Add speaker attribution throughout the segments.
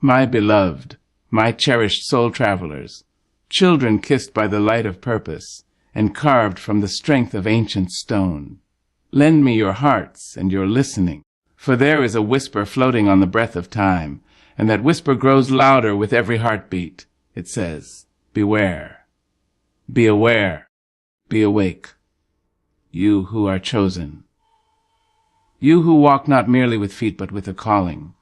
Speaker 1: My beloved, my cherished soul travelers, children kissed by the light of purpose and carved from the strength of ancient stone. Lend me your hearts and your listening, for there is a whisper floating on the breath of time, and that whisper grows louder with every heartbeat. It says, beware, be aware, be awake, you who are chosen. You who walk not merely with feet but with a calling.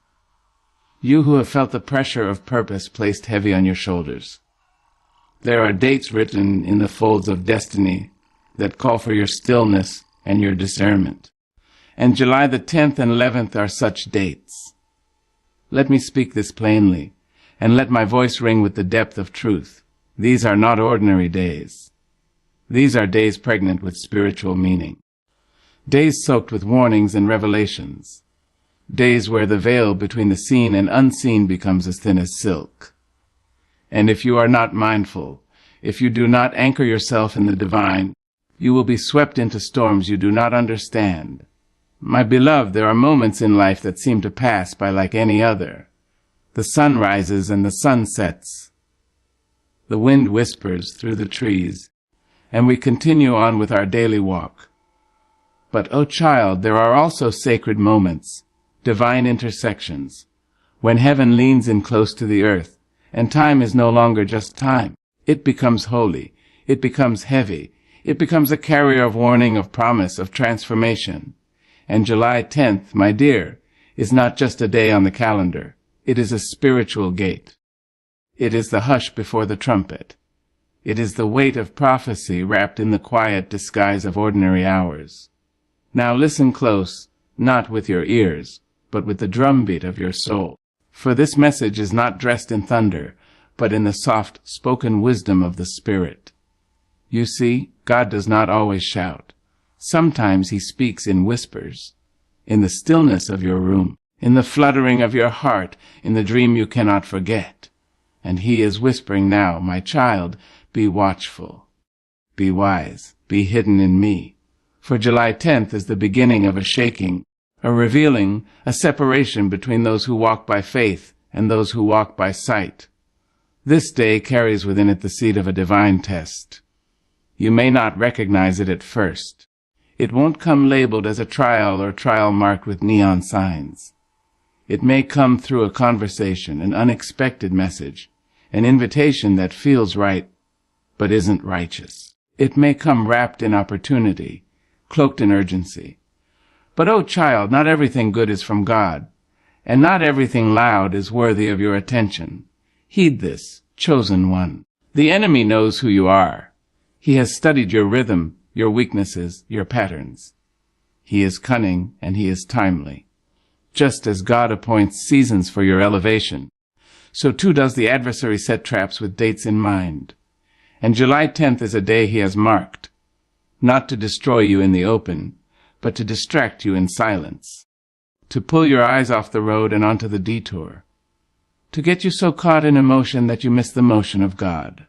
Speaker 1: You who have felt the pressure of purpose placed heavy on your shoulders. There are dates written in the folds of destiny that call for your stillness and your discernment. And July the 10th and 11th are such dates. Let me speak this plainly, and let my voice ring with the depth of truth. These are not ordinary days. These are days pregnant with spiritual meaning. Days soaked with warnings and revelations. Days where the veil between the seen and unseen becomes as thin as silk. And if you are not mindful, if you do not anchor yourself in the divine, you will be swept into storms you do not understand. My beloved, there are moments in life that seem to pass by like any other. The sun rises and the sun sets. The wind whispers through the trees, and we continue on with our daily walk. But, O child, there are also sacred moments, divine intersections, when heaven leans in close to the earth, and time is no longer just time. It becomes holy. It becomes heavy. It becomes a carrier of warning, of promise, of transformation. And July 10th, my dear, is not just a day on the calendar. It is a spiritual gate. It is the hush before the trumpet. It is the weight of prophecy wrapped in the quiet disguise of ordinary hours. Now listen close, not with your ears, but with the drumbeat of your soul. For this message is not dressed in thunder, but in the soft spoken wisdom of the Spirit. You see, God does not always shout. Sometimes he speaks in whispers, in the stillness of your room, in the fluttering of your heart, in the dream you cannot forget. And he is whispering now, my child, be watchful, be wise, be hidden in me. For July 10th is the beginning of a shaking, a revealing, a separation between those who walk by faith and those who walk by sight. This day carries within it the seed of a divine test. You may not recognize it at first. It won't come labeled as a trial or trial marked with neon signs. It may come through a conversation, an unexpected message, an invitation that feels right but isn't righteous. It may come wrapped in opportunity, cloaked in urgency. But, oh child, not everything good is from God, and not everything loud is worthy of your attention. Heed this, chosen one. The enemy knows who you are. He has studied your rhythm, your weaknesses, your patterns. He is cunning and he is timely. Just as God appoints seasons for your elevation, so too does the adversary set traps with dates in mind. And July 10th is a day he has marked, not to destroy you in the open, but to distract you in silence, to pull your eyes off the road and onto the detour, to get you so caught in emotion that you miss the motion of God.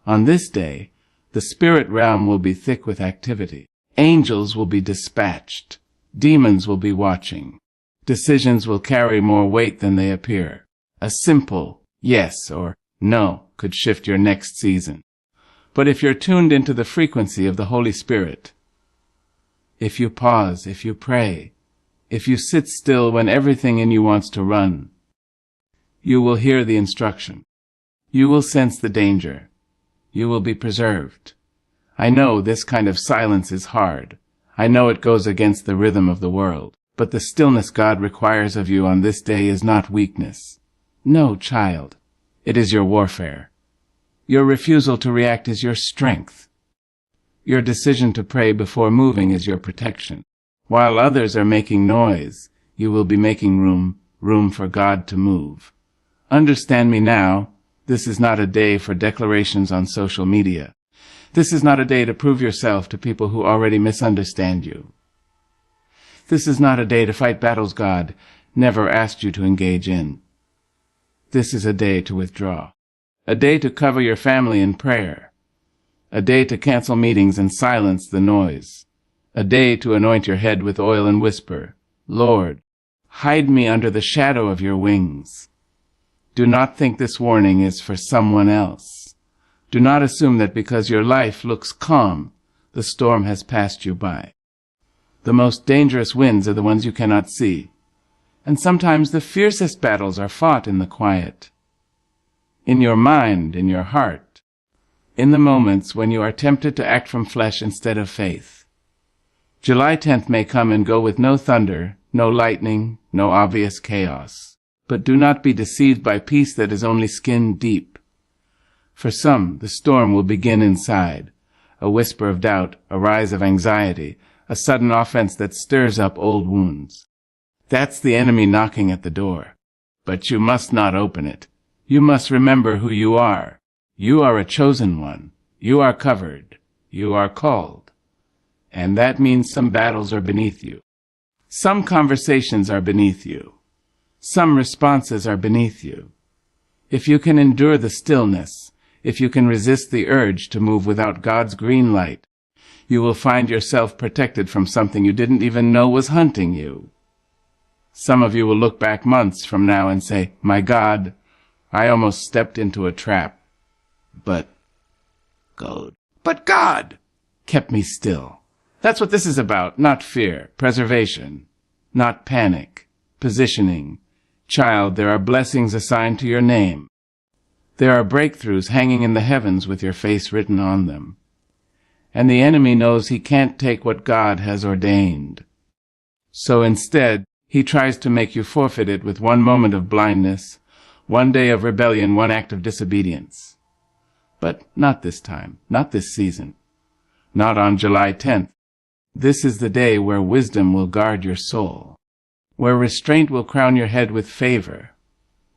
Speaker 1: On this day, the spirit realm will be thick with activity. Angels will be dispatched. Demons will be watching. Decisions will carry more weight than they appear. A simple yes or no could shift your next season. But if you're tuned into the frequency of the Holy Spirit, if you pause, if you pray, if you sit still when everything in you wants to run, you will hear the instruction. You will sense the danger. You will be preserved. I know this kind of silence is hard. I know it goes against the rhythm of the world. But the stillness God requires of you on this day is not weakness. No, child. It is your warfare. Your refusal to react is your strength. Your decision to pray before moving is your protection. While others are making noise, you will be making room for God to move. Understand me now. This is not a day for declarations on social media. This is not a day to prove yourself to people who already misunderstand you. This is not a day to fight battles God never asked you to engage in. This is a day to withdraw. A day to cover your family in prayer. A day to cancel meetings and silence the noise. A day to anoint your head with oil and whisper, Lord, hide me under the shadow of your wings. Do not think this warning is for someone else. Do not assume that because your life looks calm, the storm has passed you by. The most dangerous winds are the ones you cannot see, and sometimes the fiercest battles are fought in the quiet. In your mind, in your heart, in the moments when you are tempted to act from flesh instead of faith. July 10th may come and go with no thunder, no lightning, no obvious chaos. But do not be deceived by peace that is only skin deep. For some, the storm will begin inside, a whisper of doubt, a rise of anxiety, a sudden offense that stirs up old wounds. That's the enemy knocking at the door. But you must not open it. You must remember who you are. You are a chosen one. You are covered. You are called. And that means some battles are beneath you. Some conversations are beneath you. Some responses are beneath you. If you can endure the stillness, if you can resist the urge to move without God's green light, you will find yourself protected from something you didn't even know was hunting you. Some of you will look back months from now and say, "My God, I almost stepped into a trap. But God kept me still." That's what this is about, not fear, preservation, not panic, positioning. Child, there are blessings assigned to your name. There are breakthroughs hanging in the heavens with your face written on them. And the enemy knows he can't take what God has ordained. So instead, he tries to make you forfeit it with one moment of blindness, one day of rebellion, one act of disobedience. But not this time, not this season, not on July 10th. This is the day where wisdom will guard your soul, where restraint will crown your head with favor,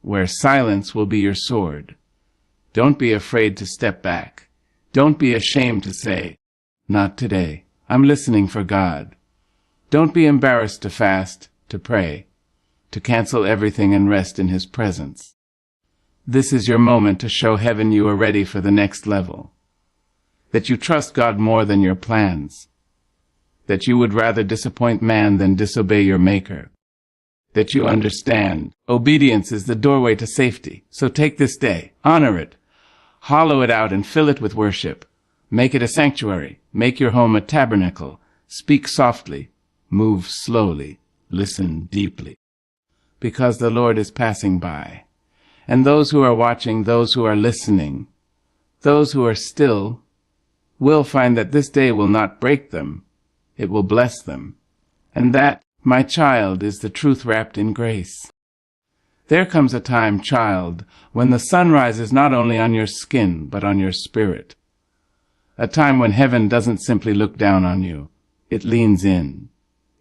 Speaker 1: where silence will be your sword. Don't be afraid to step back. Don't be ashamed to say, "Not today. I'm listening for God." Don't be embarrassed to fast, to pray, to cancel everything and rest in His presence. This is your moment to show heaven you are ready for the next level, that you trust God more than your plans, that you would rather disappoint man than disobey your Maker, that you understand obedience is the doorway to safety. So take this day, honor it, hollow it out and fill it with worship. Make it a sanctuary, make your home a tabernacle, speak softly, move slowly, listen deeply, because the Lord is passing by. And those who are watching, those who are listening, those who are still, will find that this day will not break them, it will bless them. And that, my child, is the truth wrapped in grace. There comes a time, child, when the sun rises not only on your skin, but on your spirit. A time when heaven doesn't simply look down on you. It leans in.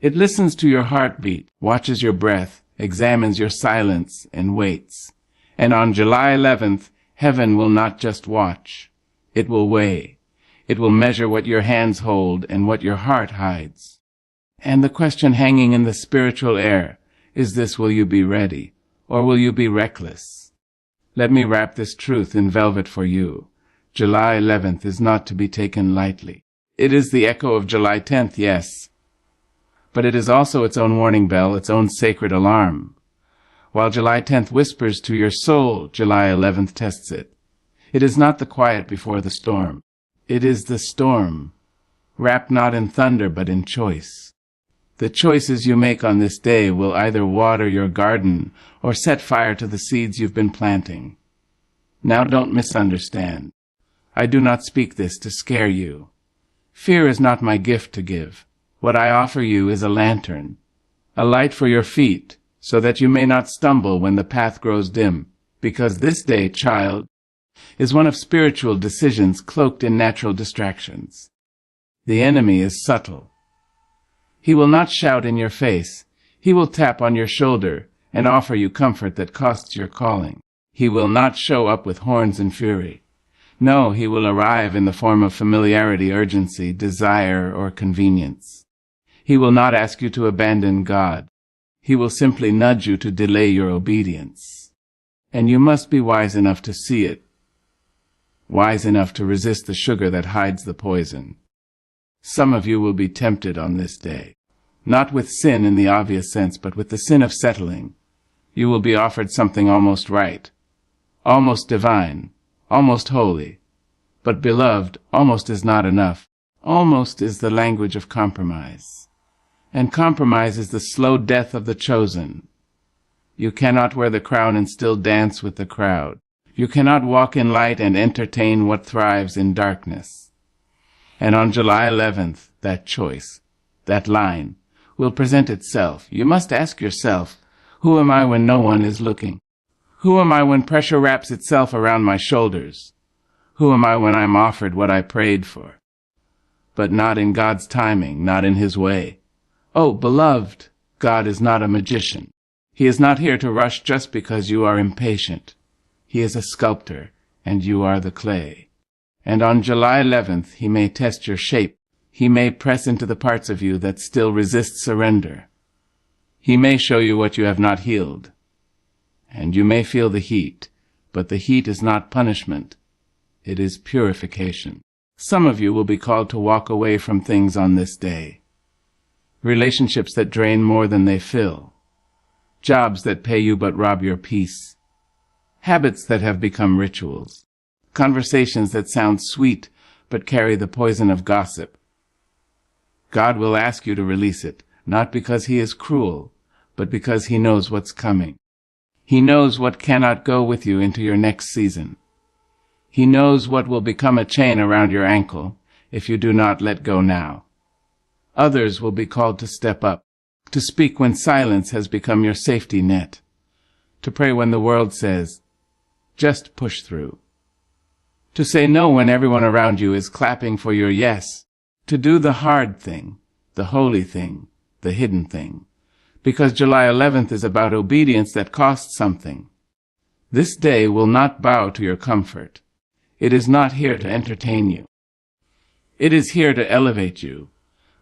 Speaker 1: It listens to your heartbeat, watches your breath, examines your silence, and waits. And on July 11th, heaven will not just watch. It will weigh. It will measure what your hands hold and what your heart hides. And the question hanging in the spiritual air is this: will you be ready, or will you be reckless? Let me wrap this truth in velvet for you. July 11th is not to be taken lightly. It is the echo of July 10th, yes, but it is also its own warning bell, its own sacred alarm. While July 10th whispers to your soul, July 11th tests it. It is not the quiet before the storm. It is the storm, wrapped not in thunder but in choice. The choices you make on this day will either water your garden or set fire to the seeds you've been planting. Now don't misunderstand. I do not speak this to scare you. Fear is not my gift to give. What I offer you is a lantern, a light for your feet, so that you may not stumble when the path grows dim, because this day, child, is one of spiritual decisions cloaked in natural distractions. The enemy is subtle. He will not shout in your face. He will tap on your shoulder and offer you comfort that costs your calling. He will not show up with horns and fury. No, he will arrive in the form of familiarity, urgency, desire, or convenience. He will not ask you to abandon God. He will simply nudge you to delay your obedience. And you must be wise enough to see it, wise enough to resist the sugar that hides the poison. Some of you will be tempted on this day, not with sin in the obvious sense, but with the sin of settling. You will be offered something almost right, almost divine, almost holy. But beloved, almost is not enough. Almost is the language of compromise. And compromise is the slow death of the chosen. You cannot wear the crown and still dance with the crowd. You cannot walk in light and entertain what thrives in darkness. And on July 11th, that choice, that line, will present itself. You must ask yourself, who am I when no one is looking? Who am I when pressure wraps itself around my shoulders? Who am I when I'm offered what I prayed for? But not in God's timing, not in His way. Oh, beloved, God is not a magician. He is not here to rush just because you are impatient. He is a sculptor, and you are the clay. And on July 11th, He may test your shape. He may press into the parts of you that still resist surrender. He may show you what you have not healed. And you may feel the heat, but the heat is not punishment. It is purification. Some of you will be called to walk away from things on this day. Relationships that drain more than they fill. Jobs that pay you but rob your peace. Habits that have become rituals. Conversations that sound sweet but carry the poison of gossip. God will ask you to release it, not because He is cruel, but because He knows what's coming. He knows what cannot go with you into your next season. He knows what will become a chain around your ankle if you do not let go now. Others will be called to step up, to speak when silence has become your safety net, to pray when the world says, just push through, to say no when everyone around you is clapping for your yes, to do the hard thing, the holy thing, the hidden thing, because July 11th is about obedience that costs something. This day will not bow to your comfort. It is not here to entertain you. It is here to elevate you,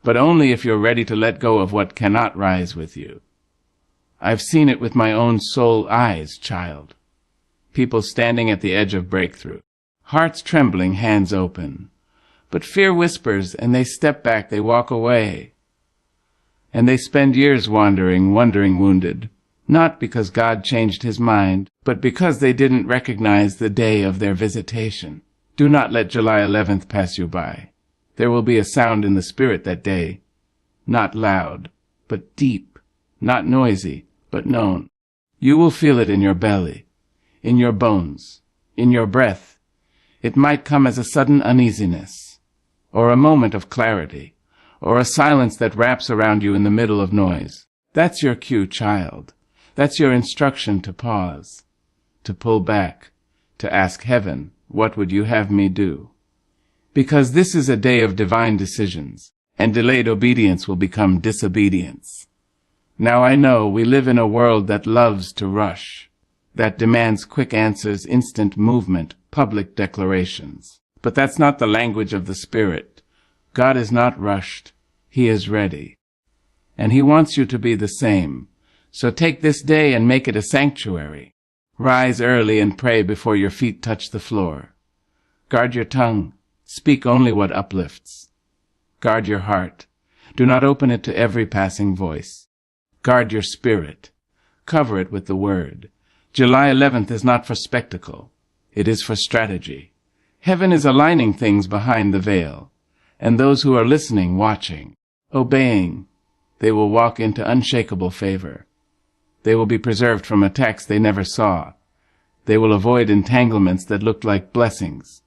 Speaker 1: but only if you're ready to let go of what cannot rise with you. I've seen it with my own soul eyes, child. People standing at the edge of breakthrough, hearts trembling, hands open. But fear whispers, and they step back, they walk away. And they spend years wandering, wounded, not because God changed His mind, but because they didn't recognize the day of their visitation. Do not let July 11th pass you by. There will be a sound in the Spirit that day, not loud, but deep, not noisy, but known. You will feel it in your belly, in your bones, in your breath. It might come as a sudden uneasiness, or a moment of clarity, or a silence that wraps around you in the middle of noise. That's your cue, child. That's your instruction to pause, to pull back, to ask heaven, what would you have me do? Because this is a day of divine decisions, and delayed obedience will become disobedience. Now I know we live in a world that loves to rush, that demands quick answers, instant movement, public declarations. But that's not the language of the Spirit. God is not rushed. He is ready. And He wants you to be the same. So take this day and make it a sanctuary. Rise early and pray before your feet touch the floor. Guard your tongue. Speak only what uplifts. Guard your heart. Do not open it to every passing voice. Guard your spirit. Cover it with the Word. July 11th is not for spectacle. It is for strategy. Heaven is aligning things behind the veil, and those who are listening, watching, obeying, they will walk into unshakable favor. They will be preserved from attacks they never saw. They will avoid entanglements that looked like blessings.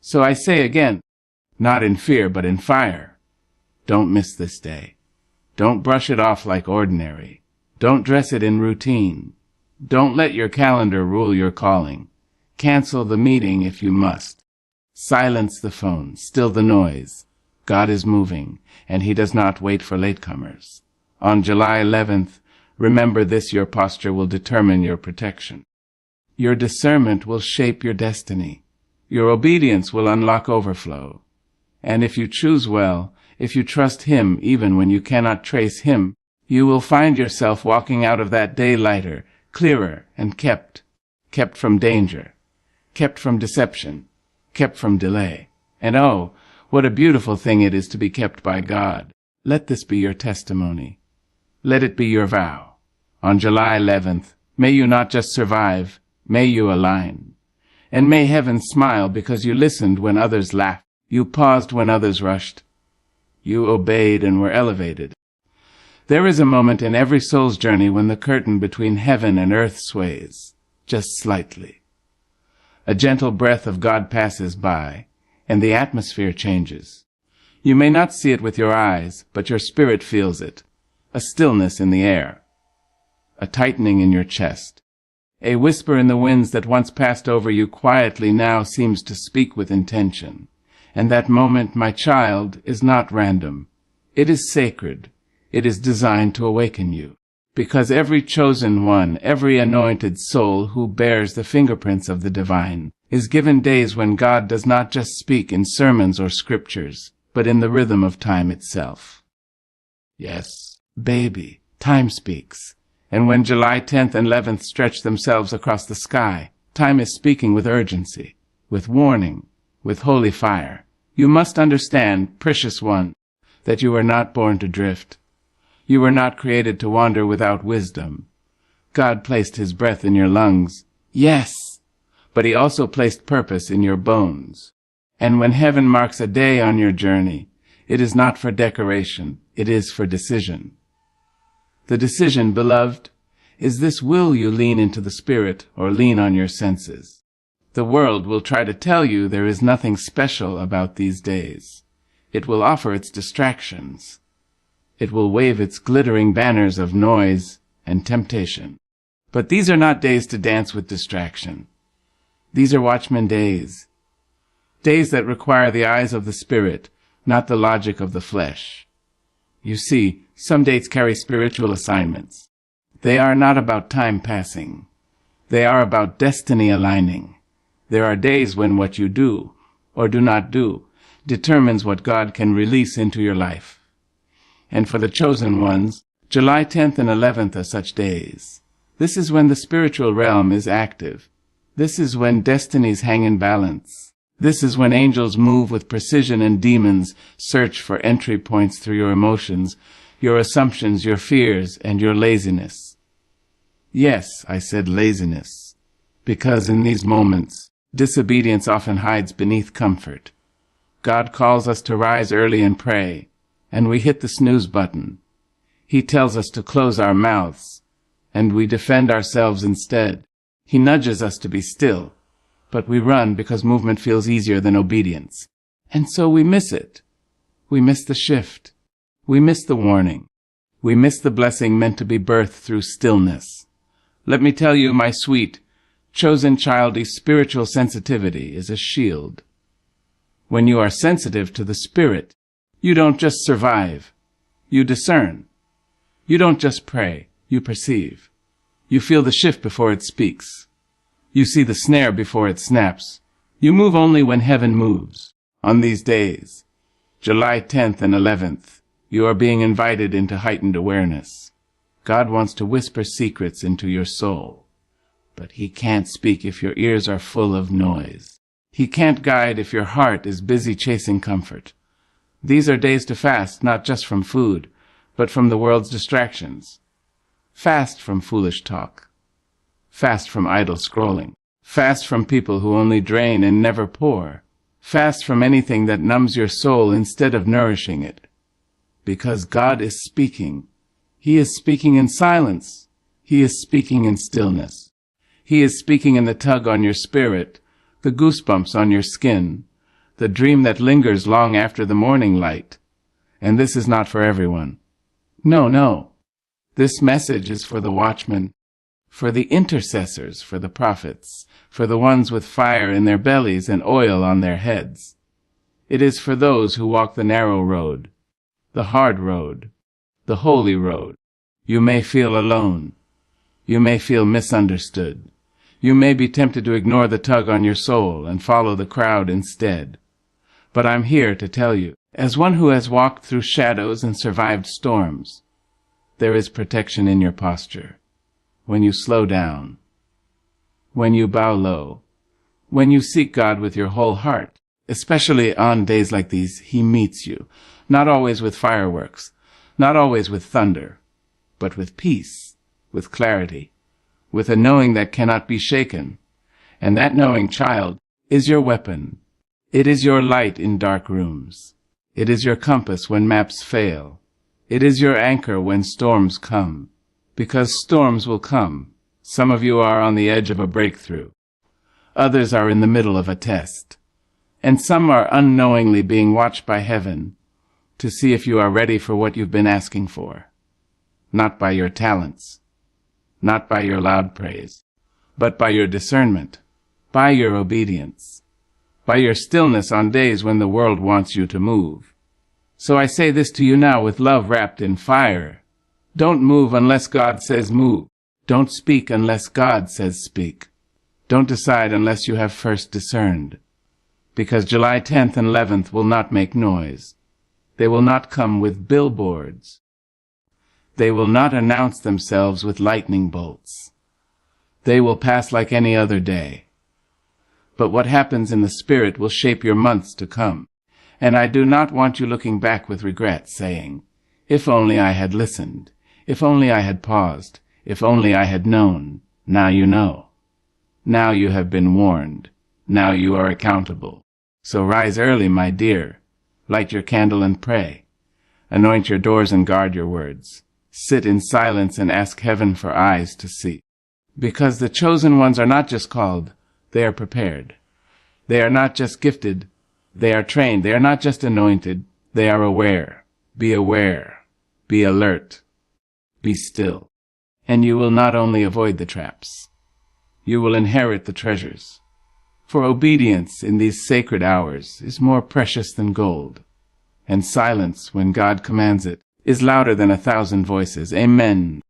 Speaker 1: So I say again, not in fear but in fire, don't miss this day. Don't brush it off like ordinary. Don't dress it in routine. Don't let your calendar rule your calling. Cancel the meeting if you must. Silence the phone, still the noise. God is moving, and He does not wait for latecomers. On July 11th, remember this: your posture will determine your protection. Your discernment will shape your destiny. Your obedience will unlock overflow. And if you choose well, if you trust Him even when you cannot trace Him, you will find yourself walking out of that day lighter, clearer, and kept from danger, kept from deception, kept from delay. And oh, what a beautiful thing it is to be kept by God. Let this be your testimony. Let it be your vow. On July 11th, may you not just survive, May you align. And may heaven smile because you listened when others laughed. You paused when others rushed. You obeyed and were elevated. There is a moment in every soul's journey when the curtain between heaven and earth sways, just slightly. A gentle breath of God passes by, and the atmosphere changes. You may not see it with your eyes, but your spirit feels it. A stillness in the air. A tightening in your chest. A whisper in the winds that once passed over you quietly now seems to speak with intention. And that moment, my child, is not random. It is sacred. It is designed to awaken you. Because every chosen one, every anointed soul who bears the fingerprints of the divine, is given days when God does not just speak in sermons or scriptures, but in the rhythm of time itself. Yes, baby, time speaks. And when July 10th and 11th stretch themselves across the sky, time is speaking with urgency, with warning, with holy fire. You must understand, precious one, that you were not born to drift. You were not created to wander without wisdom. God placed his breath in your lungs, yes, but he also placed purpose in your bones. And when heaven marks a day on your journey, it is not for decoration, it is for decision. The decision, beloved, is this: will you lean into the Spirit or lean on your senses? The world will try to tell you there is nothing special about these days. It will offer its distractions. It will wave its glittering banners of noise and temptation. But these are not days to dance with distraction. These are watchman days. Days that require the eyes of the Spirit, not the logic of the flesh. You see, some dates carry spiritual assignments. They are not about time passing. They are about destiny aligning. There are days when what you do, or do not do, determines what God can release into your life. And for the chosen ones, July 10th and 11th are such days. This is when the spiritual realm is active. This is when destinies hang in balance. This is when angels move with precision and demons search for entry points through your emotions, your assumptions, your fears, and your laziness. Yes, I said laziness, because in these moments, disobedience often hides beneath comfort. God calls us to rise early and pray, and we hit the snooze button. He tells us to close our mouths, and we defend ourselves instead. He nudges us to be still, but we run because movement feels easier than obedience. And so we miss it. We miss the shift. We miss the warning. We miss the blessing meant to be birthed through stillness. Let me tell you, my sweet, chosen childish spiritual sensitivity is a shield. When you are sensitive to the Spirit, you don't just survive. You discern. You don't just pray. You perceive. You feel the shift before it speaks. You see the snare before it snaps. You move only when heaven moves. On these days, July 10th and 11th, you are being invited into heightened awareness. God wants to whisper secrets into your soul, but he can't speak if your ears are full of noise. He can't guide if your heart is busy chasing comfort. These are days to fast, not just from food, but from the world's distractions. Fast from foolish talk. Fast from idle scrolling. Fast from people who only drain and never pour. Fast from anything that numbs your soul instead of nourishing it. Because God is speaking. He is speaking in silence. He is speaking in stillness. He is speaking in the tug on your spirit, the goosebumps on your skin, the dream that lingers long after the morning light. And this is not for everyone. No. This message is for the watchmen, for the intercessors, for the prophets, for the ones with fire in their bellies and oil on their heads. It is for those who walk the narrow road, the hard road, the holy road. You may feel alone. You may feel misunderstood. You may be tempted to ignore the tug on your soul and follow the crowd instead. But I'm here to tell you, as one who has walked through shadows and survived storms, there is protection in your posture. When you slow down, when you bow low, when you seek God with your whole heart, especially on days like these, he meets you, not always with fireworks, not always with thunder, but with peace, with clarity, with a knowing that cannot be shaken. And that knowing, child, is your weapon. It is your light in dark rooms. It is your compass when maps fail. It is your anchor when storms come. Because storms will come. Some of you are on the edge of a breakthrough. Others are in the middle of a test. And some are unknowingly being watched by heaven to see if you are ready for what you've been asking for. Not by your talents, not by your loud praise, but by your discernment, by your obedience, by your stillness on days when the world wants you to move. So I say this to you now with love wrapped in fire. Don't move unless God says move. Don't speak unless God says speak. Don't decide unless you have first discerned. Because July 10th and 11th will not make noise. They will not come with billboards. They will not announce themselves with lightning bolts. They will pass like any other day. But what happens in the Spirit will shape your months to come. And I do not want you looking back with regret, saying, if only I had listened, if only I had paused, if only I had known. Now you know. Now you have been warned. Now you are accountable. So rise early, my dear. Light your candle and pray. Anoint your doors and guard your words. Sit in silence and ask heaven for eyes to see. Because the chosen ones are not just called, they are prepared. They are not just gifted, they are trained. They are not just anointed, they are aware. Be aware. Be alert. Be still. And you will not only avoid the traps, you will inherit the treasures. For obedience in these sacred hours is more precious than gold, and silence, when God commands it, is louder than 1,000 voices. Amen.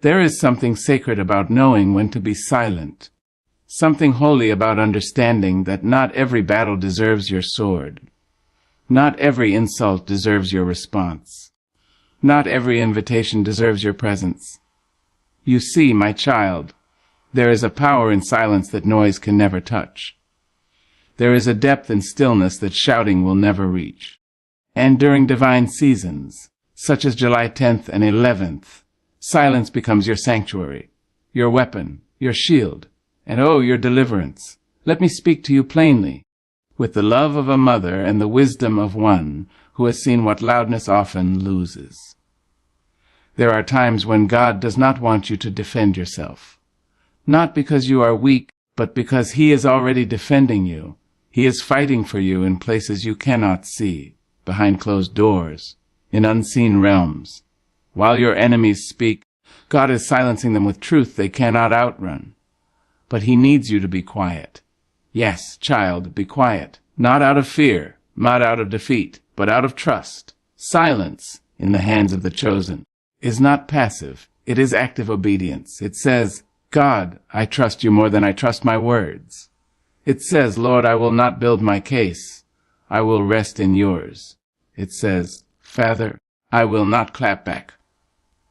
Speaker 1: There is something sacred about knowing when to be silent, something holy about understanding that not every battle deserves your sword, not every insult deserves your response, not every invitation deserves your presence. You see, my child, there is a power in silence that noise can never touch. There is a depth in stillness that shouting will never reach. And during divine seasons, such as July 10th and 11th, silence becomes your sanctuary, your weapon, your shield, and oh, your deliverance. Let me speak to you plainly, with the love of a mother and the wisdom of one who has seen what loudness often loses. There are times when God does not want you to defend yourself. Not because you are weak, but because He is already defending you. He is fighting for you in places you cannot see, behind closed doors, in unseen realms. While your enemies speak, God is silencing them with truth they cannot outrun. But He needs you to be quiet. Yes, child, be quiet. Not out of fear, not out of defeat, but out of trust. Silence, in the hands of the chosen, is not passive. It is active obedience. It says, God, I trust you more than I trust my words. It says, Lord, I will not build my case. I will rest in yours. It says, Father, I will not clap back.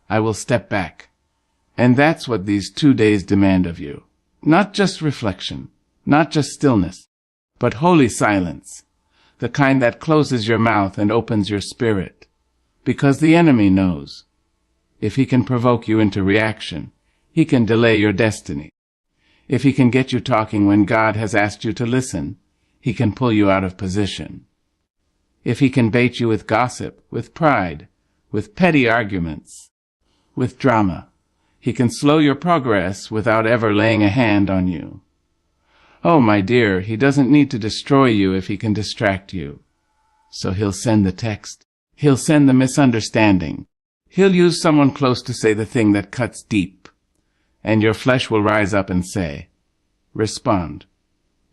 Speaker 1: I will step back. And that's what these 2 days demand of you. Not just reflection, not just stillness, but holy silence, the kind that closes your mouth and opens your spirit. Because the enemy knows, if he can provoke you into reaction, he can delay your destiny. If he can get you talking when God has asked you to listen, he can pull you out of position. If he can bait you with gossip, with pride, with petty arguments, with drama, he can slow your progress without ever laying a hand on you. Oh, my dear, he doesn't need to destroy you if he can distract you. So he'll send the text. He'll send the misunderstanding. He'll use someone close to say the thing that cuts deep. And your flesh will rise up and say, respond,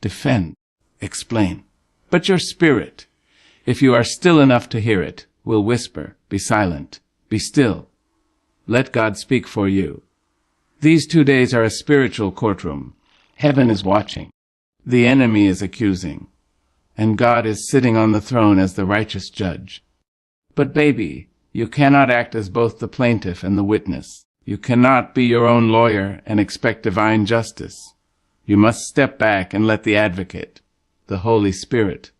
Speaker 1: defend, explain. But your spirit, if you are still enough to hear it, will whisper, be silent, be still. Let God speak for you. These 2 days are a spiritual courtroom. Heaven is watching. The enemy is accusing. And God is sitting on the throne as the righteous judge. But baby, you cannot act as both the plaintiff and the witness. You cannot be your own lawyer and expect divine justice. You must step back and let the advocate, the Holy Spirit,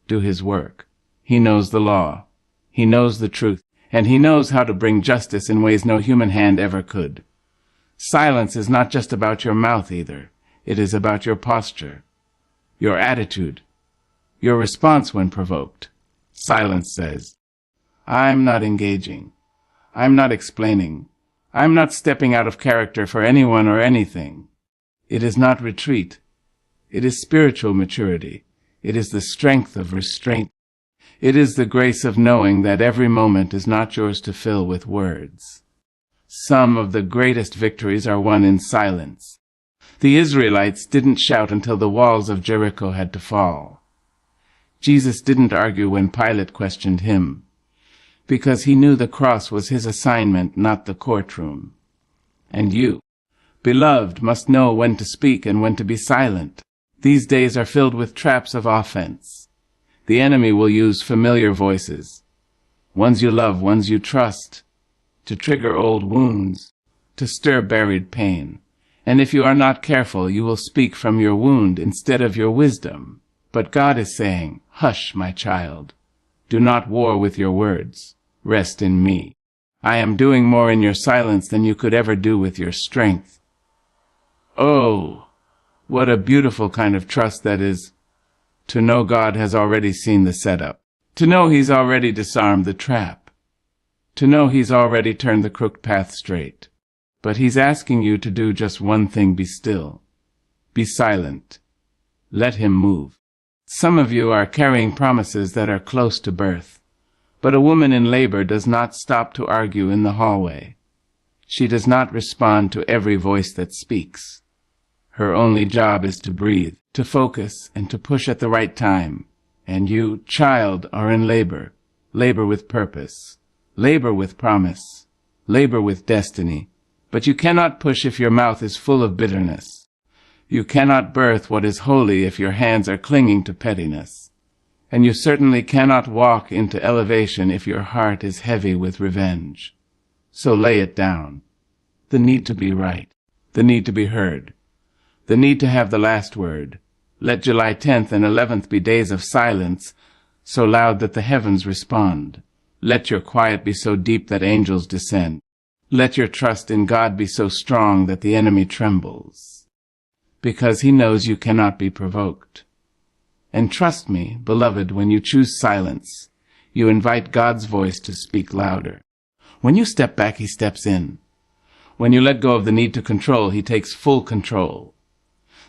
Speaker 1: do his work. He knows the law. He knows the truth. And he knows how to bring justice in ways no human hand ever could. Silence is not just about your mouth either. It is about your posture, your attitude, your response when provoked. Silence says, I'm not engaging. I'm not explaining. I'm not stepping out of character for anyone or anything. It is not retreat. It is spiritual maturity. It is the strength of restraint. It is the grace of knowing that every moment is not yours to fill with words. Some of the greatest victories are won in silence. The Israelites didn't shout until the walls of Jericho had to fall. Jesus didn't argue when Pilate questioned him, because he knew the cross was his assignment, not the courtroom. And you, beloved, must know when to speak and when to be silent. These days are filled with traps of offense. The enemy will use familiar voices, ones you love, ones you trust, to trigger old wounds, to stir buried pain. And if you are not careful, you will speak from your wound instead of your wisdom. But God is saying, hush, my child. Do not war with your words. Rest in me. I am doing more in your silence than you could ever do with your strength. Oh, what a beautiful kind of trust that is, to know God has already seen the setup, to know He's already disarmed the trap, to know He's already turned the crooked path straight. But He's asking you to do just one thing: be still. Be silent. Let Him move. Some of you are carrying promises that are close to birth. But a woman in labor does not stop to argue in the hallway. She does not respond to every voice that speaks. Her only job is to breathe, to focus, and to push at the right time. And you, child, are in labor. Labor with purpose. Labor with promise. Labor with destiny. But you cannot push if your mouth is full of bitterness. You cannot birth what is holy if your hands are clinging to pettiness. And you certainly cannot walk into elevation if your heart is heavy with revenge. So lay it down. The need to be right. The need to be heard. The need to have the last word. Let July 10th and 11th be days of silence, so loud that the heavens respond. Let your quiet be so deep that angels descend. Let your trust in God be so strong that the enemy trembles, because he knows you cannot be provoked. And trust me, beloved, when you choose silence, you invite God's voice to speak louder. When you step back, He steps in. When you let go of the need to control, He takes full control.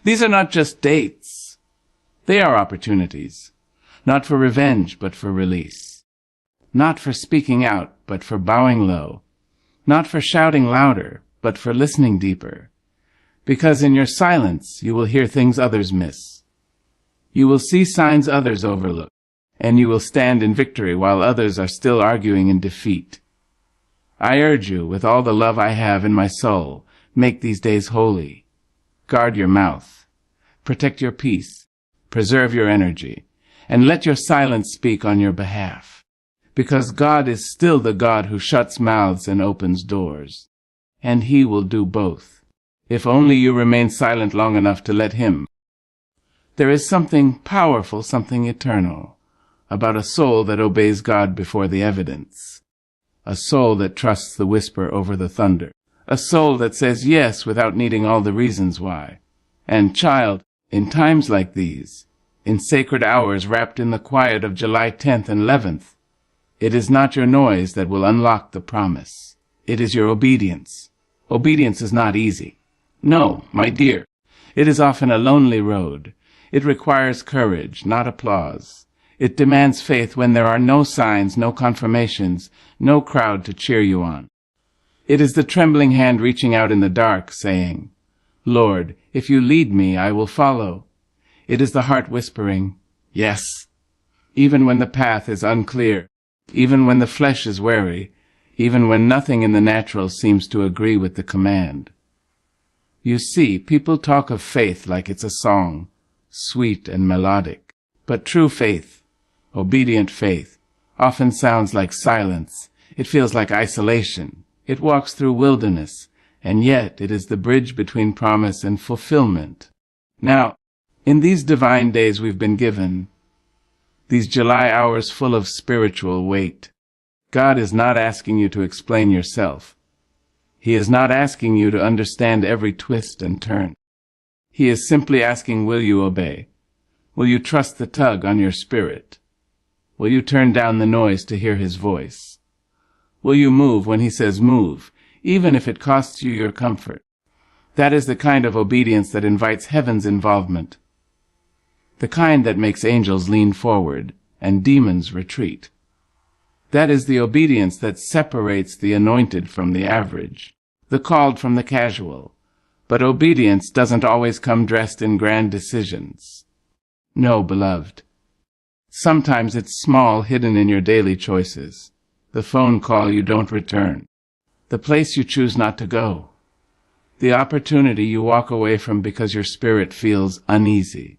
Speaker 1: These are not just dates. They are opportunities, not for revenge, but for release. Not for speaking out, but for bowing low. Not for shouting louder, but for listening deeper. Because in your silence, you will hear things others miss. You will see signs others overlook, and you will stand in victory while others are still arguing in defeat. I urge you, with all the love I have in my soul, make these days holy. Guard your mouth. Protect your peace. Preserve your energy. And let your silence speak on your behalf. Because God is still the God who shuts mouths and opens doors. And He will do both, if only you remain silent long enough to let Him. There is something powerful, something eternal, about a soul that obeys God before the evidence. A soul that trusts the whisper over the thunder. A soul that says yes without needing all the reasons why. And child, in times like these, in sacred hours wrapped in the quiet of July 10th and 11th, it is not your noise that will unlock the promise. It is your obedience. Obedience is not easy. No, my dear, it is often a lonely road. It requires courage, not applause. It demands faith when there are no signs, no confirmations, no crowd to cheer you on. It is the trembling hand reaching out in the dark, saying, Lord, if you lead me, I will follow. It is the heart whispering, yes, even when the path is unclear, even when the flesh is weary, even when nothing in the natural seems to agree with the command. You see, people talk of faith like it's a song, sweet and melodic. But true faith, obedient faith, often sounds like silence. It feels like isolation. It walks through wilderness, and yet it is the bridge between promise and fulfillment. Now, in these divine days we've been given, these July hours full of spiritual weight, God is not asking you to explain yourself. He is not asking you to understand every twist and turn. He is simply asking, will you obey? Will you trust the tug on your spirit? Will you turn down the noise to hear his voice? Will you move when he says move, even if it costs you your comfort? That is the kind of obedience that invites heaven's involvement, the kind that makes angels lean forward and demons retreat. That is the obedience that separates the anointed from the average, the called from the casual. But obedience doesn't always come dressed in grand decisions. No, beloved. Sometimes it's small, hidden in your daily choices. The phone call you don't return. The place you choose not to go. The opportunity you walk away from because your spirit feels uneasy.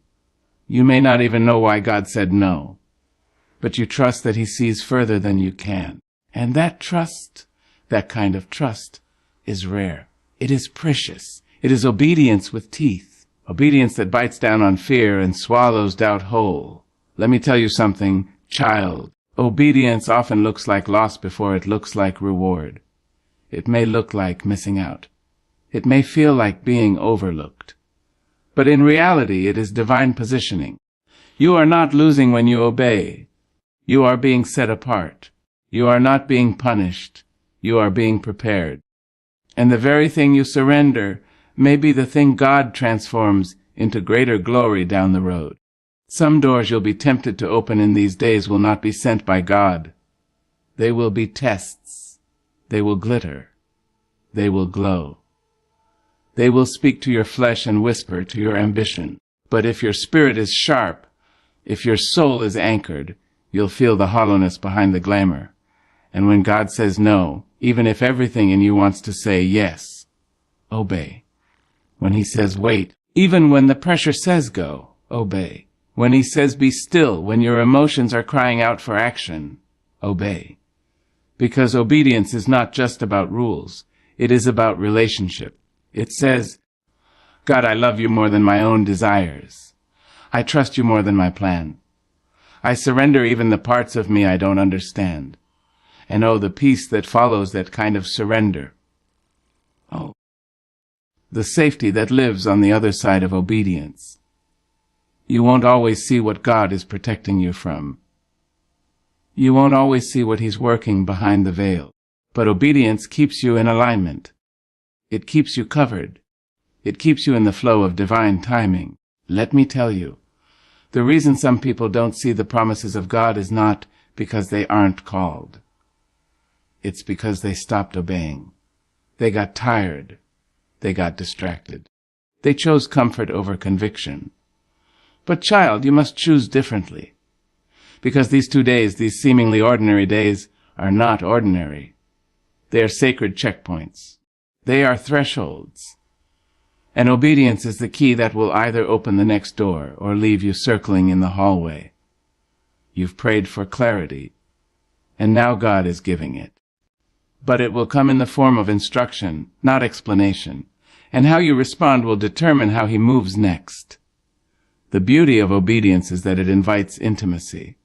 Speaker 1: You may not even know why God said no, but you trust that he sees further than you can. And that trust, that kind of trust, is rare. It is precious. It is obedience with teeth. Obedience that bites down on fear and swallows doubt whole. Let me tell you something, child. Obedience often looks like loss before it looks like reward. It may look like missing out. It may feel like being overlooked. But in reality, it is divine positioning. You are not losing when you obey. You are being set apart. You are not being punished. You are being prepared. And the very thing you surrender may be the thing God transforms into greater glory down the road. Some doors you'll be tempted to open in these days will not be sent by God. They will be tests. They will glitter. They will glow. They will speak to your flesh and whisper to your ambition. But if your spirit is sharp, if your soul is anchored, you'll feel the hollowness behind the glamour. And when God says no, even if everything in you wants to say yes, obey. When he says wait, even when the pressure says go, obey. When he says be still, when your emotions are crying out for action, obey. Because obedience is not just about rules. It is about relationship. It says, God, I love you more than my own desires. I trust you more than my plan. I surrender even the parts of me I don't understand. And oh, the peace that follows that kind of surrender. Oh, the safety that lives on the other side of obedience. You won't always see what God is protecting you from. You won't always see what he's working behind the veil. But obedience keeps you in alignment. It keeps you covered. It keeps you in the flow of divine timing. Let me tell you, the reason some people don't see the promises of God is not because they aren't called. It's because they stopped obeying. They got tired. They got distracted. They chose comfort over conviction. But child, you must choose differently. Because these 2 days, these seemingly ordinary days, are not ordinary. They are sacred checkpoints. They are thresholds. And obedience is the key that will either open the next door or leave you circling in the hallway. You've prayed for clarity, and now God is giving it. But it will come in the form of instruction, not explanation, and how you respond will determine how he moves next. The beauty of obedience is that it invites intimacy.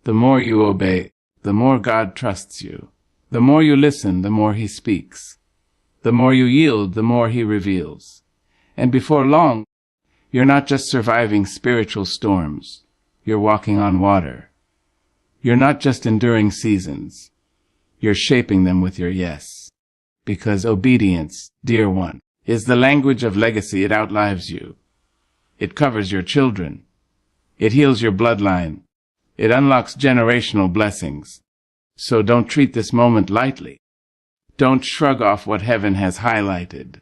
Speaker 1: The more you obey, the more God trusts you. The more you listen, the more he speaks. The more you yield, the more he reveals. And before long, you're not just surviving spiritual storms. You're walking on water. You're not just enduring seasons. You're shaping them with your yes. Because obedience, dear one, is the language of legacy. It outlives you. It covers your children. It heals your bloodline. It unlocks generational blessings. So don't treat this moment lightly. Don't shrug off what heaven has highlighted.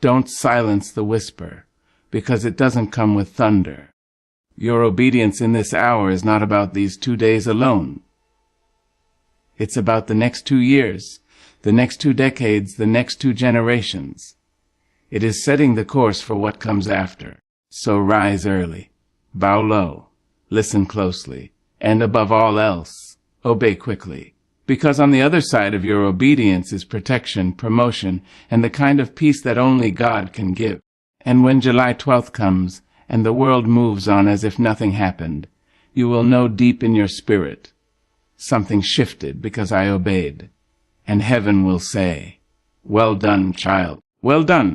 Speaker 1: Don't silence the whisper, because it doesn't come with thunder. Your obedience in this hour is not about these 2 days alone. It's about the next 2 years, the next 2 decades, the next 2 generations. It is setting the course for what comes after. So rise early, bow low, listen closely, and above all else, obey quickly. Because on the other side of your obedience is protection, promotion, and the kind of peace that only God can give. And when July 12th comes, and the world moves on as if nothing happened, you will know deep in your spirit, something shifted because I obeyed. And heaven will say, Well done, child. Well done.